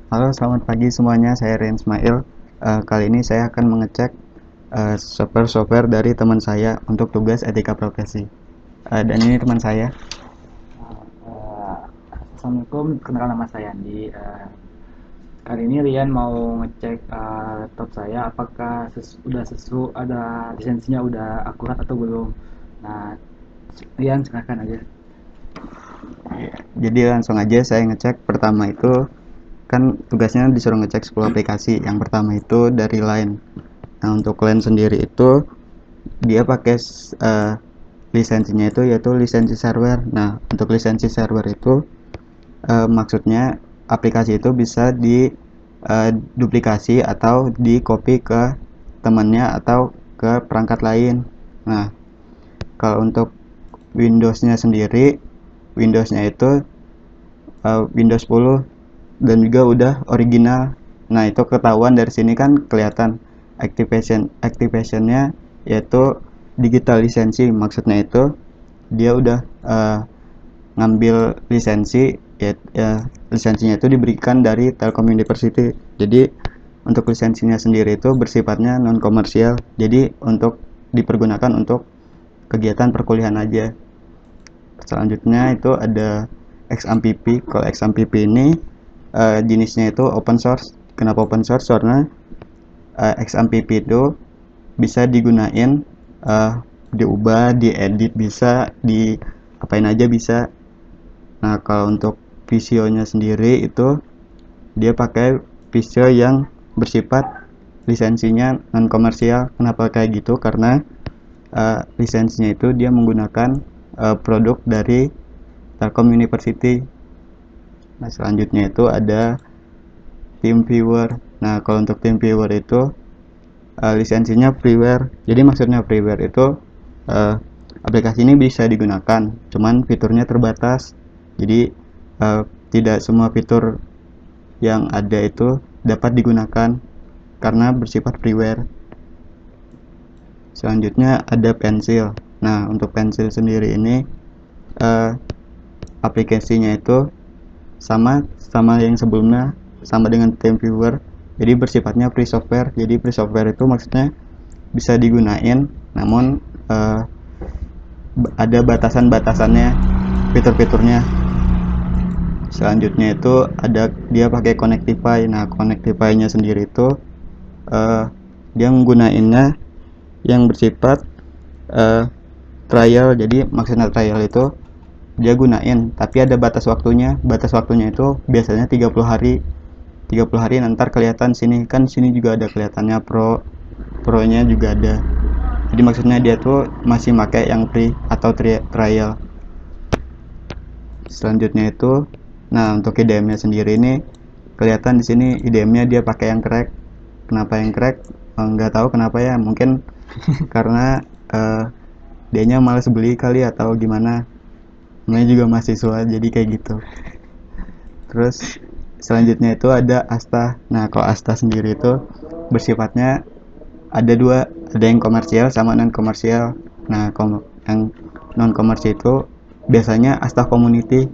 Halo, selamat pagi semuanya. Saya Rian Ismail. Kali ini saya akan mengecek software-software dari teman saya untuk tugas etika profesi. Dan ini teman saya. Assalamualaikum, kenal nama saya Andi. Kali ini Rian mau ngecek laptop saya apakah ada lisensinya udah akurat atau belum. Nah, Rian silakan aja. Jadi langsung aja saya ngecek. Pertama itu kan tugasnya disuruh ngecek 10 aplikasi. Yang pertama itu dari Line. Nah, untuk Line sendiri itu dia pakai lisensinya itu yaitu lisensi server. Nah, untuk lisensi server itu maksudnya aplikasi itu bisa di duplikasi atau di copy ke temannya atau ke perangkat lain. Nah, kalau untuk Windowsnya sendiri, Windowsnya itu Windows 10 dan juga udah original. Nah, itu ketahuan dari sini kan kelihatan activationnya yaitu digital lisensi. Maksudnya itu dia udah ngambil lisensi lisensinya itu diberikan dari Telkom University. Jadi untuk lisensinya sendiri itu bersifatnya non komersial, jadi untuk dipergunakan untuk kegiatan perkuliahan aja. Selanjutnya itu ada XAMPP. Kalau XAMPP ini jenisnya itu open source. Kenapa open source? Karena XAMPP itu bisa digunain, diubah, diedit, bisa diapain aja bisa. Nah, kalau untuk Visio-nya sendiri itu dia pakai Visio yang bersifat lisensinya non komersial. Kenapa kayak gitu? Karena lisensinya itu dia menggunakan produk dari Telkom University. Nah, selanjutnya itu ada TeamViewer. Nah, kalau untuk TeamViewer itu lisensinya freeware. Jadi maksudnya freeware itu aplikasi ini bisa digunakan, cuman fiturnya terbatas. Jadi tidak semua fitur yang ada itu dapat digunakan karena bersifat freeware. Selanjutnya ada Pensil. Nah, untuk Pensil sendiri ini eh, aplikasinya itu sama yang sebelumnya, sama dengan TeamViewer. Jadi bersifatnya free software. Jadi free software itu maksudnya bisa digunain, namun ada batasan-batasannya, fitur-fiturnya. Selanjutnya itu ada dia pakai Connectify. Nah, Connectify-nya sendiri itu dia menggunainnya yang bersifat uh, trial. Jadi maksudnya trial itu dia gunain tapi ada batas waktunya itu biasanya 30 hari. 30 hari nanti kelihatan sini kan, sini juga ada kelihatannya pro nya juga ada. Jadi maksudnya dia tuh masih pakai yang free atau trial. Selanjutnya itu, nah untuk IDM-nya sendiri ini kelihatan di sini IDM-nya dia pakai yang crack. Kenapa yang crack? Nggak tahu kenapa ya, mungkin karena dianya malas beli kali atau gimana. Namanya juga mahasiswa jadi kayak gitu. Terus selanjutnya itu ada Asta. Nah, kalau Asta sendiri itu bersifatnya ada dua, ada yang komersial sama non komersial. Nah, yang non komersial itu biasanya Asta Community.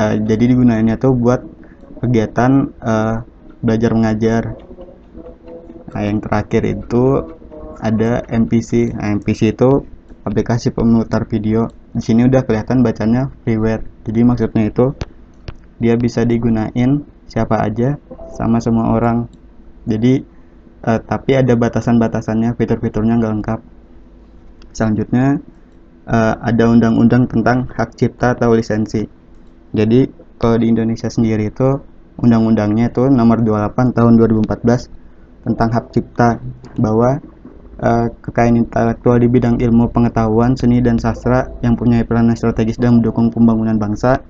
Jadi digunainnya tuh buat kegiatan belajar mengajar. Nah, yang terakhir itu ada MPC. Nah, MPC itu aplikasi pemutar video. Di sini udah kelihatan bacanya freeware. Jadi maksudnya itu dia bisa digunain siapa aja sama semua orang. Jadi tapi ada batasan-batasannya, fitur-fiturnya nggak lengkap. Selanjutnya ada undang-undang tentang hak cipta atau lisensi. Jadi kalau di Indonesia sendiri itu undang-undangnya itu nomor 28 tahun 2014 tentang hak cipta, bahwa kekayaan intelektual di bidang ilmu pengetahuan, seni dan sastra yang punya peranan strategis dalam mendukung pembangunan bangsa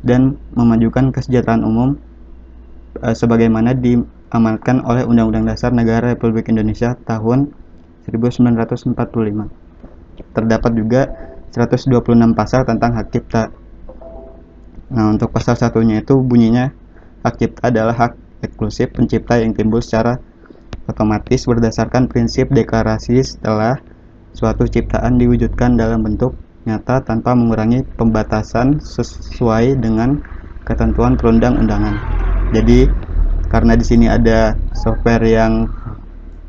dan memajukan kesejahteraan umum sebagaimana diamanatkan oleh Undang-Undang Dasar Negara Republik Indonesia tahun 1945. Terdapat juga 126 pasal tentang hak cipta. Nah, untuk pasal satunya itu bunyinya, hak cipta adalah hak eksklusif pencipta yang timbul secara otomatis berdasarkan prinsip deklarasi setelah suatu ciptaan diwujudkan dalam bentuk nyata tanpa mengurangi pembatasan sesuai dengan ketentuan perundang-undangan. Jadi karena di sini ada software yang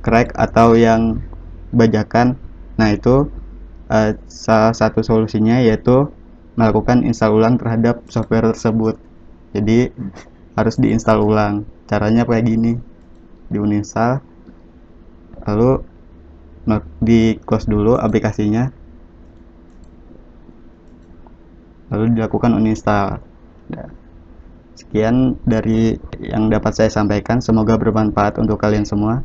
crack atau yang bajakan, nah itu salah satu solusinya yaitu melakukan install ulang terhadap software tersebut. Jadi harus diinstal ulang. Caranya kayak gini, diuninstall, lalu di close dulu aplikasinya, lalu dilakukan uninstall. Sekian dari yang dapat saya sampaikan, semoga bermanfaat untuk kalian semua.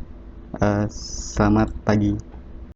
Selamat pagi.